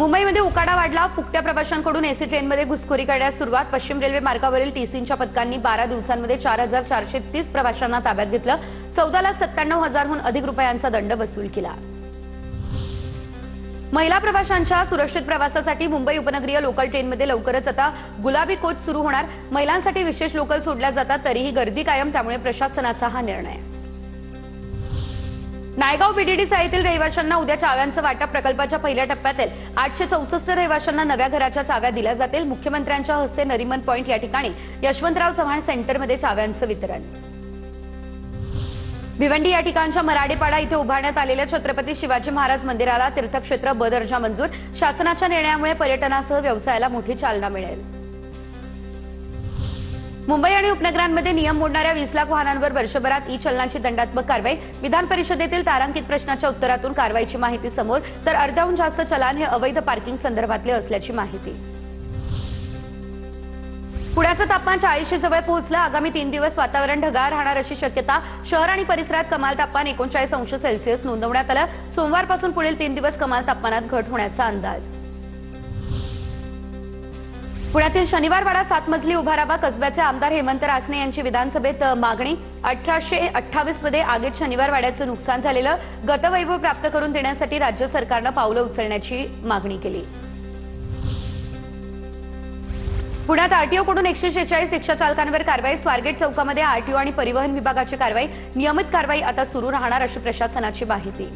मुंबईमध्ये उकाडा वाढला। फुकट्या प्रवाशांकडून एसी ट्रेनमध्ये घुसखोरी करण्यास सुरुवात। पश्चिम रेल्वे मार्गावरील टीसींच्या पथकांनी 12 दिवसांमध्ये 4430 प्रवाशांना ताब्यात घेतलं। 14,97,000 हून अधिक रुपयांचा दंड वसूल केला। महिला प्रवाशांच्या सुरक्षित प्रवासासाठी मुंबई उपनगरीय लोकल ट्रेनमध्ये लवकरच आता गुलाबी कोच सुरू होणार। महिलांसाठी विशेष लोकल सोडल्या जातात, तरीही गर्दी कायम, त्यामुळे प्रशासनाचा हा निर्णय। नायगाव बीडीडी चाळीतील रहिवाशांना उद्या चाव्यांचं वाटप। प्रकल्पाच्या पहिल्या टप्प्यातील 864 रहिवाशांना नव्या घराच्या चाव्या दिल्या जातील। मुख्यमंत्र्यांच्या हस्ते नरीमन पॉइंट या ठिकाणी यशवंतराव चव्हाण सेंटरमध्ये चाव्यांचं वितरण। भिवंडी या ठिकाणच्या मराडेपाडा इथे उभारण्यात आलेल्या छत्रपती शिवाजी महाराज मंदिराला तीर्थक्षेत्र ब दर्जा मंजूर। शासनाच्या निर्णयामुळे पर्यटनासह व्यवसायाला मोठी चालना मिळेल। मुंबई आणि उपनगरांमध्ये नियम मोडणाऱ्या 20 लाख वाहनांवर वर्षभरात ई-चलनाची दंडात्मक कारवाई। विधान परिषदेतील तारांकित प्रश्नाच्या उत्तरातून कारवाईची माहिती समोर, तर अर्ध्याहून जास्त चलान हे अवैध पार्किंग संदर्भातले असल्याची माहिती। पुण्याचं तापमान 40 जवळ पोहोचलं। आगामी 3 दिवस वातावरण ढगाळ राहणार अशी शक्यता। शहर आणि परिसरात कमाल तापमान 39 अंश सेल्सिअस नोंदवण्यात आलं। सोमवारपासून पुढील 3 दिवस कमाल तापमानात घट होण्याचा अंदाज। पुण्यातील शनिवारवाडा 7 मजली उभारावा। कसब्याचे आमदार हेमंत रासने यांची विधानसभेत मागणी। 1828 मध्ये आगीत शनिवारवाड्याचं नुकसान झालेलं गतवैभव प्राप्त करून देण्यासाठी राज्य सरकारनं पावलं उचलण्याची मागणी केली। पुण्यात आरटीओकडून 146 रिक्षा चालकांवर कारवाई। स्वारगेट चौकामध्ये आरटीओ आणि परिवहन विभागाची कारवाई। नियमित कारवाई आता सुरू राहणार अशी प्रशासनाची माहिती।